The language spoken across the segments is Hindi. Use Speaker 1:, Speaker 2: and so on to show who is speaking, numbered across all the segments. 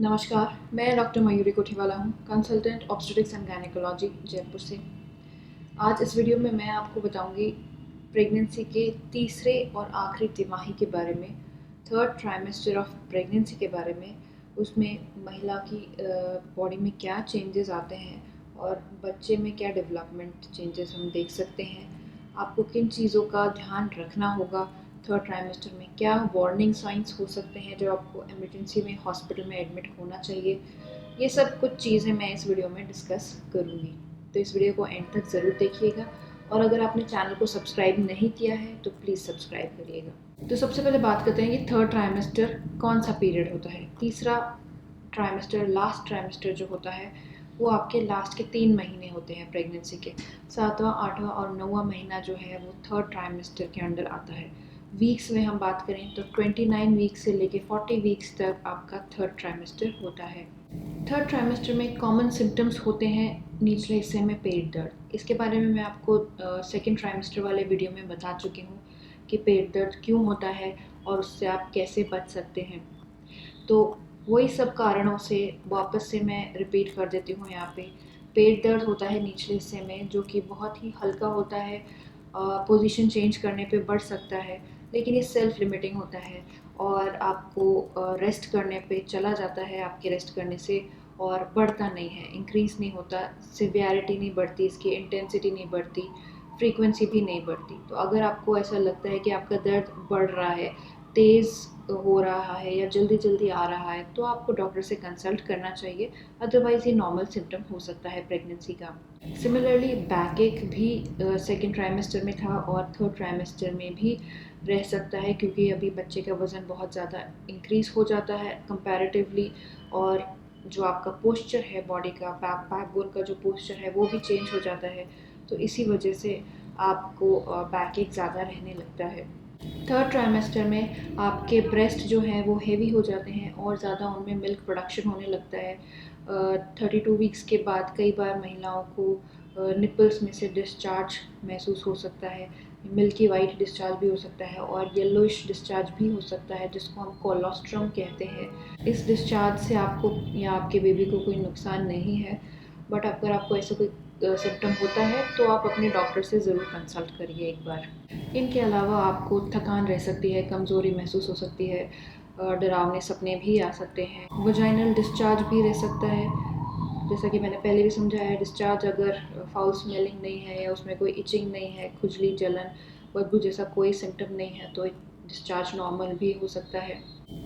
Speaker 1: नमस्कार, मैं डॉक्टर मयूरी कोठीवाला हूँ, consultant obstetrics and gynaecology Jaipur से। आज इस वीडियो में मैं आपको बताऊंगी प्रेगनेंसी के तीसरे और आखिरी तिमाही के बारे में, थर्ड ट्राइमेस्टर ऑफ प्रेगनेंसी के बारे में। उसमें महिला की बॉडी में क्या चेंजेस आते हैं और बच्चे में क्या डेवलपमेंट चेंजेस हम देख सकते हैं। आपको किन चीज़ों का ध्यान रखना होगा, थर्ड ट्राइमेस्टर में क्या वार्निंग साइंस हो सकते हैं जो आपको इमरजेंसी में हॉस्पिटल में एडमिट होना चाहिए। ये सब कुछ चीज़ें मैं इस वीडियो में डिस्कस करूँगी, तो इस वीडियो को एंड तक ज़रूर देखिएगा। और अगर आपने चैनल को सब्सक्राइब नहीं किया है तो प्लीज़ सब्सक्राइब करिएगा। तो सबसे पहले बात करते हैं कि थर्ड ट्राइमेस्टर कौन सा पीरियड होता है। तीसरा ट्राइमेस्टर, लास्ट ट्राइमेस्टर जो होता है वो आपके लास्ट के 3 महीने होते हैं प्रेगनेंसी के। 7वां, 8वां और 9वां महीना जो है वो थर्ड ट्राइमेस्टर के अंडर आता है। वीक्स में हम बात करें तो 29 वीक्स से लेके 40 वीक्स तक आपका थर्ड ट्राइमेस्टर होता है। थर्ड ट्राइमेस्टर में कॉमन सिम्टम्स होते हैं निचले हिस्से में पेट दर्द। इसके बारे में मैं आपको सेकेंड ट्राइमेस्टर वाले वीडियो में बता चुकी हूँ कि पेट दर्द क्यों होता है और उससे आप कैसे बच सकते हैं। तो वही सब कारणों से वापस से मैं रिपीट कर देती हूँ यहाँ पे। पेट दर्द होता है निचले हिस्से में जो कि बहुत ही हल्का होता है, पोजीशन चेंज करने पे बढ़ सकता है, लेकिन ये सेल्फ लिमिटिंग होता है और आपको रेस्ट करने पे चला जाता है आपके रेस्ट करने से, और बढ़ता नहीं है, इंक्रीज़ नहीं होता, सिवियरिटी नहीं बढ़ती, इसकी इंटेंसिटी नहीं बढ़ती, फ्रीक्वेंसी भी नहीं बढ़ती। तो अगर आपको ऐसा लगता है कि आपका दर्द बढ़ रहा है, तेज़ हो रहा है या जल्दी जल्दी आ रहा है, तो आपको डॉक्टर से कंसल्ट करना चाहिए। अदरवाइज़ ये नॉर्मल सिम्टम हो सकता है प्रेगनेंसी का। सिमिलरली बैक एक भी सेकेंड ट्राइमेस्टर में था और थर्ड ट्राइमेस्टर में भी रह सकता है, क्योंकि अभी बच्चे का वज़न बहुत ज़्यादा इंक्रीज़ हो जाता है कंपैरेटिवली, और जो आपका पोस्चर है बॉडी का, बैकबोन का जो पोस्चर है वो भी चेंज हो जाता है। तो इसी वजह से आपको बैक एक ज़्यादा रहने लगता है। थर्ड ट्राइमेस्टर में आपके ब्रेस्ट जो हैं वो हेवी हो जाते हैं और ज़्यादा उनमें मिल्क प्रोडक्शन होने लगता है। 32 वीक्स के बाद कई बार महिलाओं को निपल्स में से डिस्चार्ज महसूस हो सकता है, मिल्की वाइट डिस्चार्ज भी हो सकता है और येलोइश डिस्चार्ज भी हो सकता है, जिसको हम कोलोस्ट्रम कहते हैं। इस डिस्चार्ज से आपको या आपके बेबी को कोई नुकसान नहीं है, बट अगर आपको ऐसा कोई सिम्टम होता है तो आप अपने डॉक्टर से ज़रूर कंसल्ट करिए एक बार। इनके अलावा आपको थकान रह सकती है, कमज़ोरी महसूस हो सकती है, डरावने सपने भी आ सकते हैं, वजाइनल डिस्चार्ज भी रह सकता है। जैसा कि मैंने पहले भी समझाया, डिस्चार्ज अगर फाउल स्मेलिंग नहीं है या उसमें कोई इचिंग नहीं है, खुजली, जलन, बदबू जैसा कोई सिम्टम नहीं है, तो डिस्चार्ज नॉर्मल भी हो सकता है।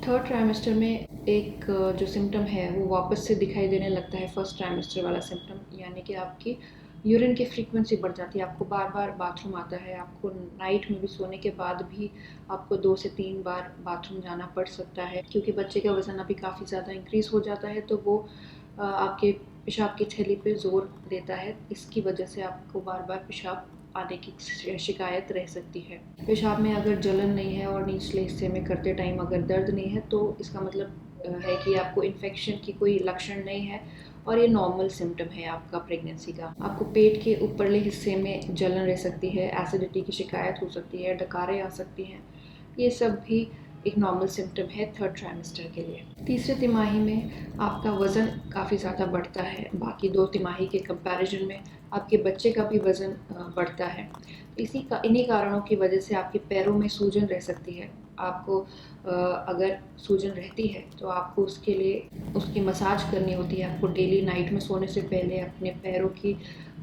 Speaker 1: थर्ड ट्राइमेस्टर में एक जो सिम्टम है वो वापस से दिखाई देने लगता है फर्स्ट ट्राइमेस्टर वाला सिम्टम, यानी कि आपकी यूरिन की फ्रीक्वेंसी बढ़ जाती है, आपको बार बार बाथरूम आता है, आपको नाइट में भी सोने के बाद भी आपको 2 से 3 बार बाथरूम जाना पड़ सकता है, क्योंकि बच्चे का वज़न अभी काफ़ी ज़्यादा इंक्रीज़ हो जाता है, तो वो आपके पेशाब की थैली पे ज़ोर देता है। इसकी वजह से आपको बार बार पेशाब आने की शिकायत रह सकती है। पेशाब में अगर जलन नहीं है और निचले हिस्से में करते टाइम अगर दर्द नहीं है, तो इसका मतलब है कि आपको इन्फेक्शन की कोई लक्षण नहीं है और ये नॉर्मल सिम्टम है आपका प्रेगनेंसी का। आपको पेट के ऊपरले हिस्से में जलन रह सकती है, एसिडिटी की शिकायत हो सकती है, डकारें आ सकती हैं। ये सब भी एक नॉर्मल सिम्टम है थर्ड ट्राइमेस्टर के लिए। तीसरे तिमाही में आपका वज़न काफ़ी ज़्यादा बढ़ता है, बाकी 2 तिमाही के कंपैरिजन में आपके बच्चे का भी वज़न बढ़ता है। इन्हीं कारणों की वजह से आपके पैरों में सूजन रह सकती है। आपको अगर सूजन रहती है तो आपको उसके लिए उसकी मसाज करनी होती है। आपको डेली नाइट में सोने से पहले अपने पैरों की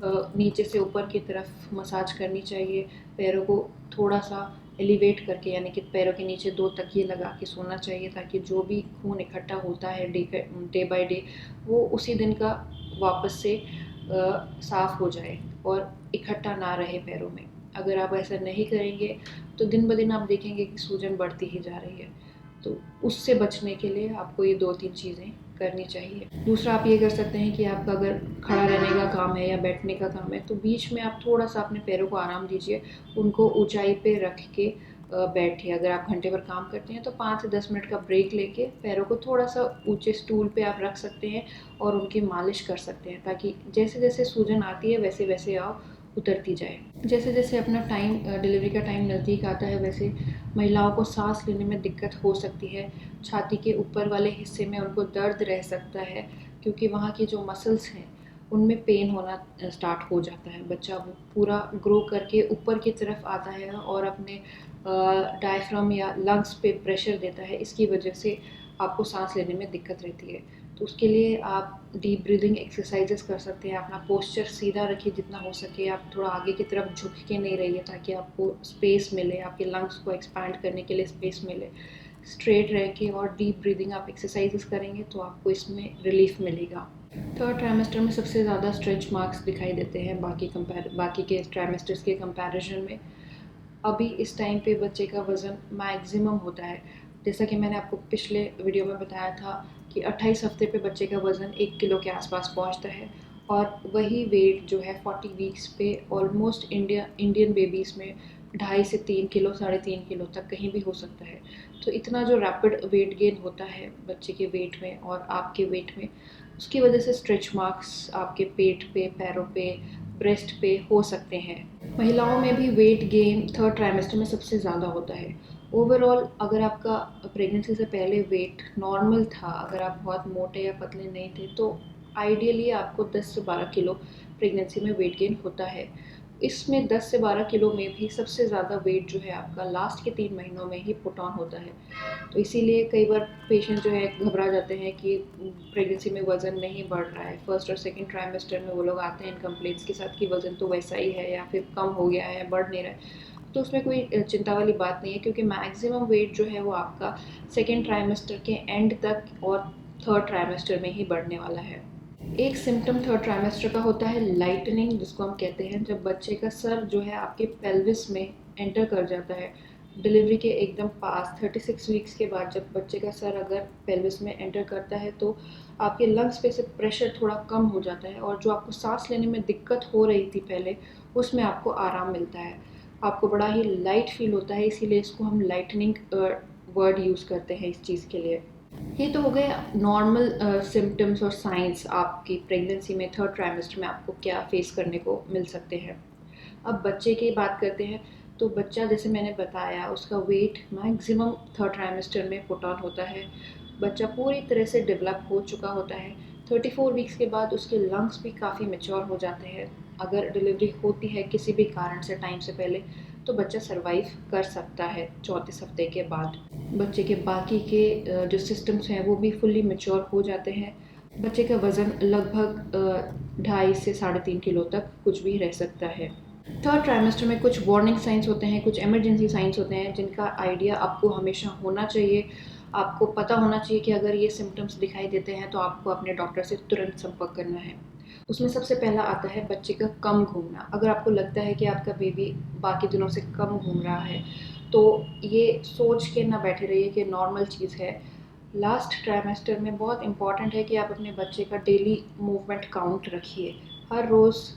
Speaker 1: नीचे से ऊपर की तरफ मसाज करनी चाहिए। पैरों को थोड़ा सा एलिवेट करके, यानी कि पैरों के नीचे 2 तकिए लगा के सोना चाहिए, ताकि जो भी खून इकट्ठा होता है डे बाय डे वो उसी दिन का वापस से साफ़ हो जाए और इकट्ठा ना रहे पैरों में। अगर आप ऐसा नहीं करेंगे तो दिन ब दिन आप देखेंगे कि सूजन बढ़ती ही जा रही है। तो उससे बचने के लिए आपको ये 2-3 चीज़ें करनी चाहिए। दूसरा आप ये कर सकते हैं कि आपका अगर खड़ा रहने का काम है या बैठने का काम है, तो बीच में आप थोड़ा सा अपने पैरों को आराम दीजिए, उनको ऊंचाई पे रख के बैठिए। अगर आप घंटे भर काम करते हैं तो 5 से 10 मिनट का ब्रेक लेके पैरों को थोड़ा सा ऊंचे स्टूल पे आप रख सकते हैं और उनकी मालिश कर सकते हैं, ताकि जैसे जैसे सूजन आती है वैसे वैसे आप उतरती जाए। जैसे जैसे अपना टाइम, डिलीवरी का टाइम नज़दीक आता है, वैसे महिलाओं को सांस लेने में दिक्कत हो सकती है, छाती के ऊपर वाले हिस्से में उनको दर्द रह सकता है क्योंकि वहाँ की जो मसल्स हैं उनमें पेन होना स्टार्ट हो जाता है। बच्चा वो पूरा ग्रो करके ऊपर की तरफ आता है और अपने डायफ्राम या लंग्स पे प्रेशर देता है, इसकी वजह से आपको सांस लेने में दिक्कत रहती है। तो उसके लिए आप डीप ब्रीदिंग एक्सरसाइजेस कर सकते हैं। अपना पोस्चर सीधा रखिए जितना हो सके, आप थोड़ा आगे की तरफ झुक के नहीं रहिए ताकि आपको स्पेस मिले, आपके लंग्स को एक्सपैंड करने के लिए स्पेस मिले। स्ट्रेट रह के और डीप ब्रीदिंग आप एक्सरसाइजेस करेंगे तो आपको इसमें रिलीफ मिलेगा। थर्ड ट्राइमेस्टर में सबसे ज़्यादा स्ट्रेच मार्क्स दिखाई देते हैं बाकी के ट्राइमेस्टर्स के कंपैरिजन में। अभी इस टाइम पे बच्चे का वज़न मैक्सिमम होता है, जैसा कि मैंने आपको पिछले वीडियो में बताया था कि 28 हफ्ते पे बच्चे का वज़न 1 किलो के आसपास पहुंचता है और वही वेट जो है 40 वीक्स पे ऑलमोस्ट इंडियन बेबीज़ में 2.5 से 3 किलो, 3.5 किलो तक कहीं भी हो सकता है। तो इतना जो रैपिड वेट गेन होता है बच्चे के वेट में और आपके वेट में, उसकी वजह से स्ट्रेच मार्क्स आपके पेट पे, पैरों पे, ब्रेस्ट पे हो सकते हैं। महिलाओं में भी वेट गेन थर्ड ट्राइमेस्टर में सबसे ज़्यादा होता है। ओवरऑल अगर आपका प्रेगनेंसी से पहले वेट नॉर्मल था, अगर आप बहुत मोटे या पतले नहीं थे, तो आइडियली आपको 10 से 12 किलो प्रेगनेंसी में वेट गेन होता है। इसमें 10 से 12 किलो में भी सबसे ज़्यादा वेट जो है आपका लास्ट के 3 महीनों में ही पुट ऑन होता है। तो इसीलिए कई बार पेशेंट जो है घबरा जाते हैं कि प्रेगनेंसी में वज़न नहीं बढ़ रहा है। फर्स्ट और सेकंड ट्राइमेस्टर में वो लोग आते हैं इन कंप्लेंट्स के साथ कि वज़न तो वैसा ही है या फिर कम हो गया है या बढ़ नहीं रहा है। तो उसमें कोई चिंता वाली बात नहीं है क्योंकि मैक्सिमम वेट जो है वो आपका सेकेंड ट्राइमेस्टर के एंड तक और थर्ड ट्राइमेस्टर में ही बढ़ने वाला है। एक सिम्टम थर्ड ट्राइमेस्टर का होता है लाइटनिंग, जिसको हम कहते हैं जब बच्चे का सर जो है आपके पेल्विस में एंटर कर जाता है। डिलीवरी के एकदम पास 36 वीक्स के बाद जब बच्चे का सर अगर पेल्विस में एंटर करता है तो आपके लंग्स पे से प्रेशर थोड़ा कम हो जाता है और जो आपको सांस लेने में दिक्कत हो रही थी पहले, उसमें आपको आराम मिलता है। आपको बड़ा ही लाइट फील होता है, इसीलिए इसको हम लाइटनिंग वर्ड यूज़ करते हैं इस चीज़ के लिए। ये तो हो गए नॉर्मल सिम्टम्स और साइंस आपकी प्रेगनेंसी में थर्ड ट्राइमेस्टर में आपको क्या फेस करने को मिल सकते हैं। अब बच्चे की बात करते हैं। तो बच्चा, जैसे मैंने बताया, उसका वेट मैक्सिमम थर्ड ट्राइमेस्टर में पुट ऑन होता है। बच्चा पूरी तरह से डेवलप हो चुका होता है। 34 वीक्स के बाद उसके लंग्स भी काफ़ी मैच्योर हो जाते हैं। अगर डिलीवरी होती है किसी भी कारण से टाइम से पहले तो बच्चा सरवाइव कर सकता है 34 हफ्ते के बाद। बच्चे के बाकी के जो सिस्टम्स हैं वो भी फुल्ली मैच्योर हो जाते हैं। बच्चे का वज़न लगभग 2.5 से 3.5 किलो तक कुछ भी रह सकता है। थर्ड ट्राइमेस्टर में कुछ वार्निंग साइंस होते हैं, कुछ इमरजेंसी साइंस होते हैं जिनका आइडिया आपको हमेशा होना चाहिए। आपको पता होना चाहिए कि अगर ये सिम्टम्स दिखाई देते हैं तो आपको अपने डॉक्टर से तुरंत संपर्क करना है। उसमें सबसे पहला आता है बच्चे का कम घूमना। अगर आपको लगता है कि आपका बेबी बाकी दिनों से कम घूम रहा है तो ये सोच के ना बैठे रहिए कि नॉर्मल चीज़ है। लास्ट ट्राइमेस्टर में बहुत इम्पॉर्टेंट है कि आप अपने बच्चे का डेली मूवमेंट काउंट रखिए। हर रोज़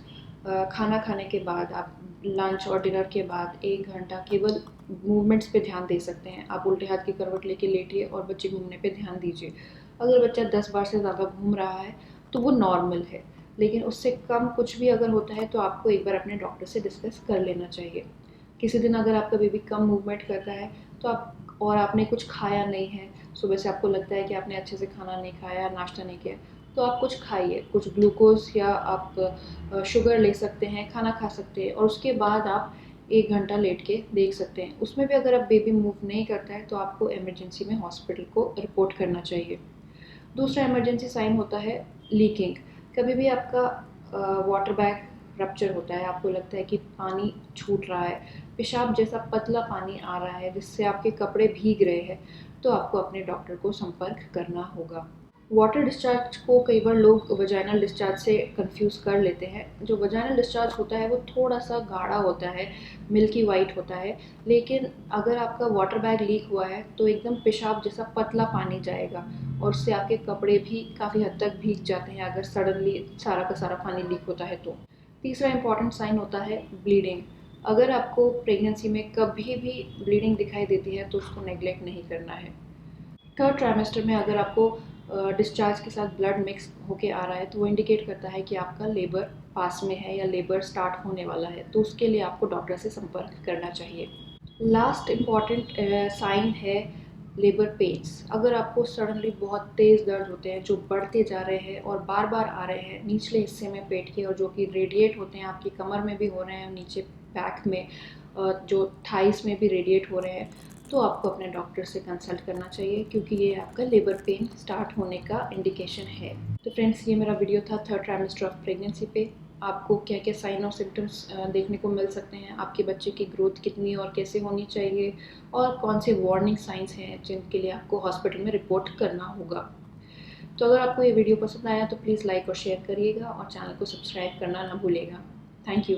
Speaker 1: खाना खाने के बाद, आप लंच और डिनर के बाद 1 घंटा केवल मूवमेंट्स पे ध्यान दे सकते हैं। आप उल्टे हाथ की करवट लेके लेटिए और बच्चे घूमने पे ध्यान दीजिए। अगर बच्चा 10 बार से ज़्यादा घूम रहा है तो वो नॉर्मल है, लेकिन उससे कम कुछ भी अगर होता है तो आपको एक बार अपने डॉक्टर से डिस्कस कर लेना चाहिए। किसी दिन अगर आपका बेबी कम मूवमेंट करता है तो आपने कुछ खाया नहीं है, सुबह से आपको लगता है कि आपने अच्छे से खाना नहीं खाया, नाश्ता नहीं किया, तो आप कुछ खाइए, कुछ ग्लूकोज या आप शुगर ले सकते हैं, खाना खा सकते हैं और उसके बाद आप 1 घंटा लेट के देख सकते हैं। उसमें भी अगर आप बेबी मूव नहीं करता है तो आपको इमरजेंसी में हॉस्पिटल को रिपोर्ट करना चाहिए। दूसरा इमरजेंसी साइन होता है लीकिंग। कभी भी आपका वाटर बैग रप्चर होता है, आपको लगता है कि पानी छूट रहा है, पेशाब जैसा पतला पानी आ रहा है जिससे आपके कपड़े भीग रहे हैं, तो आपको अपने डॉक्टर को संपर्क करना होगा। वाटर डिस्चार्ज को कई बार लोग वजाइनल डिस्चार्ज से कंफ्यूज कर लेते हैं। जो वजाइनल डिस्चार्ज होता है वो थोड़ा सा गाढ़ा होता है, मिल्की वाइट होता है, लेकिन अगर आपका वाटर बैग लीक हुआ है तो एकदम पेशाब जैसा पतला पानी जाएगा और उससे आपके कपड़े भी काफ़ी हद तक भीग जाते हैं अगर सडनली सारा का सारा पानी लीक होता है तो। तीसरा इंपॉर्टेंट साइन होता है ब्लीडिंग। अगर आपको प्रेगनेंसी में कभी भी ब्लीडिंग दिखाई देती है तो उसको नेग्लेक्ट नहीं करना है। थर्ड ट्राइमेस्टर में अगर आपको डिस्चार्ज के साथ ब्लड मिक्स होके आ रहा है तो वो इंडिकेट करता है कि आपका लेबर पास में है या लेबर स्टार्ट होने वाला है, तो उसके लिए आपको डॉक्टर से संपर्क करना चाहिए। लास्ट इम्पॉर्टेंट साइन है लेबर पेन्स। अगर आपको सडनली बहुत तेज़ दर्द होते हैं जो बढ़ते जा रहे हैं और बार बार आ रहे हैं निचले हिस्से में पेट के, और जो कि रेडिएट होते हैं, आपकी कमर में भी हो रहे हैं, नीचे बैक में, जो थाइस में भी रेडिएट हो रहे हैं, तो आपको अपने डॉक्टर से कंसल्ट करना चाहिए, क्योंकि ये आपका लेबर पेन स्टार्ट होने का इंडिकेशन है। तो फ्रेंड्स, ये मेरा वीडियो था थर्ड ट्राइमेस्टर ऑफ प्रेगनेंसी पे। आपको क्या क्या साइन और सिम्टम्स देखने को मिल सकते हैं, आपके बच्चे की ग्रोथ कितनी और कैसे होनी चाहिए, और कौन से वार्निंग साइंस हैं जिनके लिए आपको हॉस्पिटल में रिपोर्ट करना होगा। तो अगर आपको ये वीडियो पसंद आया तो प्लीज़ लाइक और शेयर करिएगा, और चैनल को सब्सक्राइब करना ना भूलिएगा। Thank you.